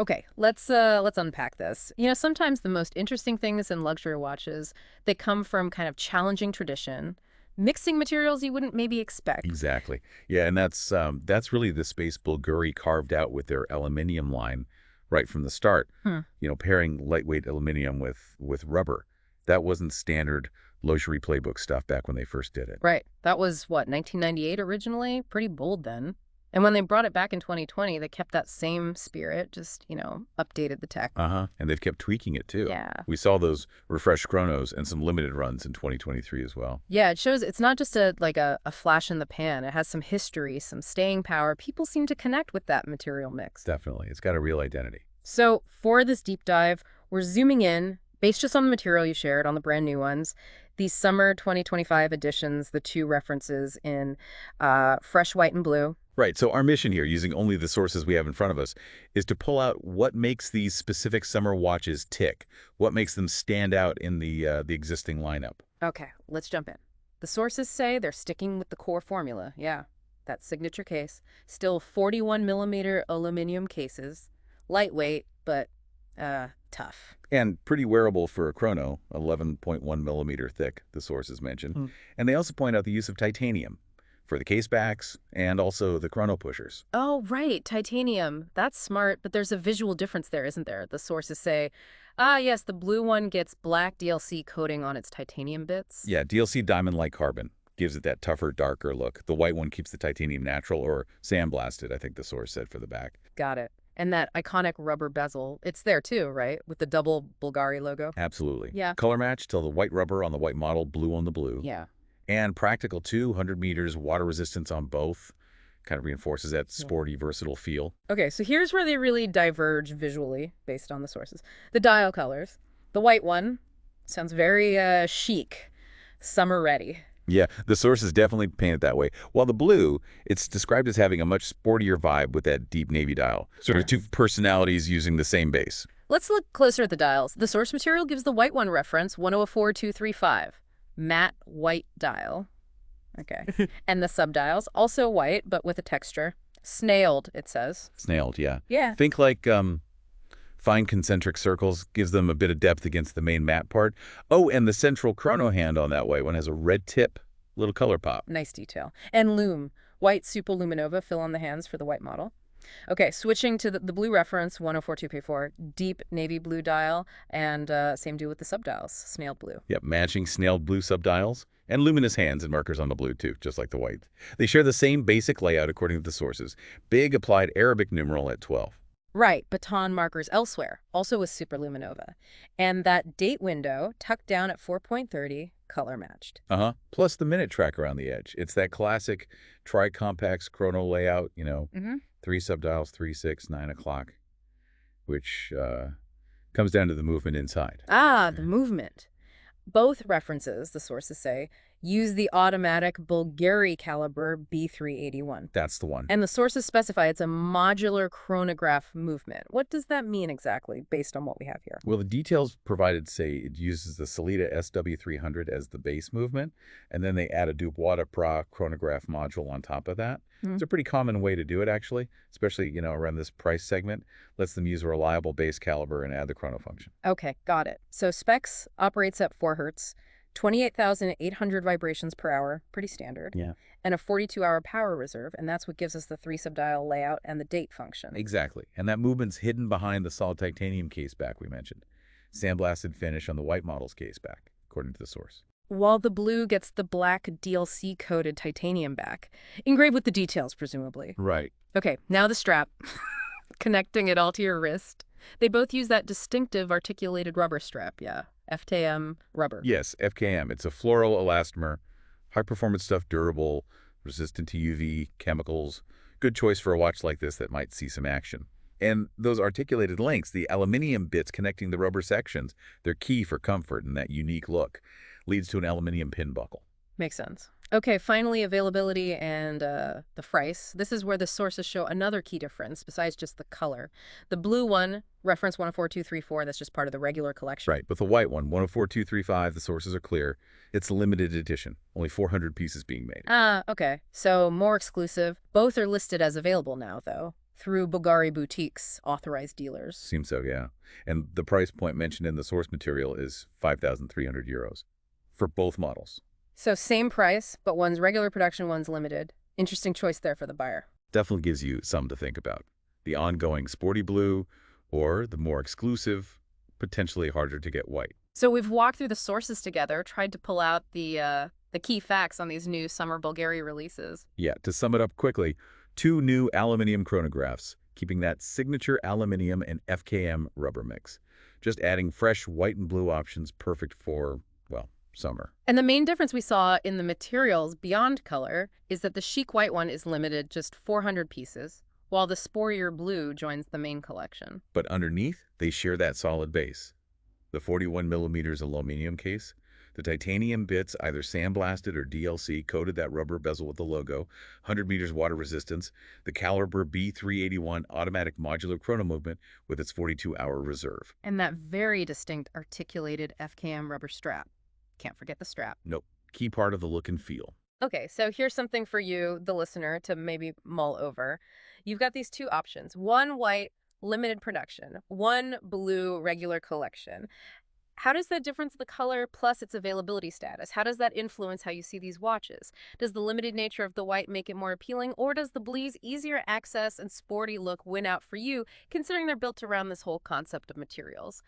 Okay, let's unpack this. Sometimes the most interesting things in luxury watches, they come from kind of challenging tradition, mixing materials you wouldn't maybe expect. Exactly. Yeah, and that's really the space Bulgari carved out with their aluminium line right from the start. Hmm. Pairing lightweight aluminum with rubber. That wasn't standard luxury playbook stuff back when they first did it. Right. That was what, 1998 originally? Pretty bold then. And when they brought it back in 2020, they kept that same spirit, just, updated the tech. Uh-huh. And they've kept tweaking it too. Yeah. We saw those refreshed chronos and some limited runs in 2023 as well. Yeah, it shows it's not just a flash in the pan. It has some history, some staying power. People seem to connect with that material mix. Definitely. It's got a real identity. So for this deep dive, we're zooming in, based just on the material you shared, on the brand new ones. These summer 2025 editions, the two references in fresh white and blue. Right. So our mission here, using only the sources we have in front of us, is to pull out what makes these specific summer watches tick, what makes them stand out in the existing lineup. Okay, let's jump in. The sources say they're sticking with the core formula. Yeah, that signature case. Still 41 millimeter aluminum cases. Lightweight, but tough. And pretty wearable for a chrono, 11.1 millimeter thick, the sources mention. And they also point out the use of titanium for the casebacks and also the chrono pushers. Oh, right, titanium. That's smart, but there's a visual difference there, isn't there? The sources say, yes, the blue one gets black DLC coating on its titanium bits. Yeah, DLC diamond-like carbon gives it that tougher, darker look. The white one keeps the titanium natural or sandblasted, I think the source said for the back. Got it. And that iconic rubber bezel, it's there too, right? With the double Bulgari logo. Absolutely. Yeah. Color match till the white rubber on the white model, blue on the blue. Yeah. And practical too, 100 meters, water resistance on both. Kind of reinforces that sporty, versatile feel. Okay, so here's where they really diverge visually, based on the sources. The dial colors. The white one sounds very chic, summer ready. Yeah, the sources definitely paint it that way. While the blue, it's described as having a much sportier vibe with that deep navy dial. Sort of two personalities using the same base. Let's look closer at the dials. The source material gives the white one reference, 104235. Matte white dial. Okay. And the subdials, also white, but with a texture. Snailed, it says. Snailed, yeah. Yeah. Think like fine concentric circles, gives them a bit of depth against the main matte part. Oh, and the central chrono hand on that white one has a red tip, little color pop. Nice detail. And lume, white superluminova fill on the hands for the white model. Okay, switching to the blue reference, 104234, deep navy blue dial, and same do with the subdials, snailed blue. Yep, matching snailed blue subdials, and luminous hands and markers on the blue too, just like the white. They share the same basic layout according to the sources. Big applied Arabic numeral at 12. Right, baton markers elsewhere, also with superluminova. And that date window, tucked down at 4.30, color matched. Uh-huh. Plus the minute tracker on the edge. It's that classic tri-compacts chrono layout, 3 subdials, 3, 6, 9 o'clock, which comes down to the movement inside. Ah, the movement. Both references, the sources say, use the automatic Bulgari caliber B381. That's the one. And the sources specify it's a modular chronograph movement. What does that mean exactly, based on what we have here? Well, the details provided say it uses the Salida SW300 as the base movement, and then they add a Dubois Pra chronograph module on top of that. It's a pretty common way to do it, actually, especially, around this price segment. Lets them use a reliable base caliber and add the chrono function. Okay, got it. So specs operates at 4 hertz, 28,800 vibrations per hour, pretty standard. Yeah. And a 42-hour power reserve, and that's what gives us the 3 subdial layout and the date function. Exactly. And that movement's hidden behind the solid titanium caseback we mentioned. Sandblasted finish on the white model's caseback, according to the source. While the blue gets the black DLC-coated titanium back, engraved with the details, presumably. Right. Okay, now the strap. Connecting it all to your wrist. They both use that distinctive articulated rubber strap, yeah. FKM rubber. Yes, FKM. It's a floral elastomer, high-performance stuff, durable, resistant to UV, chemicals. Good choice for a watch like this that might see some action. And those articulated links, the aluminium bits connecting the rubber sections, they're key for comfort and that unique look. Leads to an aluminium pin buckle. Makes sense. Okay, finally, availability and the price. This is where the sources show another key difference besides just the color. The blue one, reference 104234, that's just part of the regular collection. Right, but the white one, 104235, the sources are clear. It's a limited edition, only 400 pieces being made. Okay. So more exclusive. Both are listed as available now, though. through Bulgari boutiques, authorized dealers. Seems so, yeah. And the price point mentioned in the source material is 5,300 euros for both models. So same price, but one's regular production, one's limited. Interesting choice there for the buyer. Definitely gives you some to think about. The ongoing sporty blue or the more exclusive, potentially harder to get white. So we've walked through the sources together, tried to pull out the key facts on these new summer Bulgari releases. Yeah, to sum it up quickly, 2 new aluminium chronographs, keeping that signature aluminium and FKM rubber mix. Just adding fresh white and blue options perfect for, well, summer. And the main difference we saw in the materials beyond color is that the chic white one is limited just 400 pieces, while the sportier blue joins the main collection. But underneath, they share that solid base. The 41 millimeters aluminum case, the titanium bits either sandblasted or DLC coated that rubber bezel with the logo, 100 meters water resistance, the caliber B381 automatic modular chrono movement with its 42-hour reserve. And that very distinct articulated FKM rubber strap. Can't forget the strap. Nope, key part of the look and feel. Okay, so here's something for you, the listener, to maybe mull over. You've got these two options. One white, limited production. One blue, regular collection. How does that difference the color plus its availability status? How does that influence how you see these watches? Does the limited nature of the white make it more appealing, or does the blue's easier access and sporty look win out for you, considering they're built around this whole concept of materials?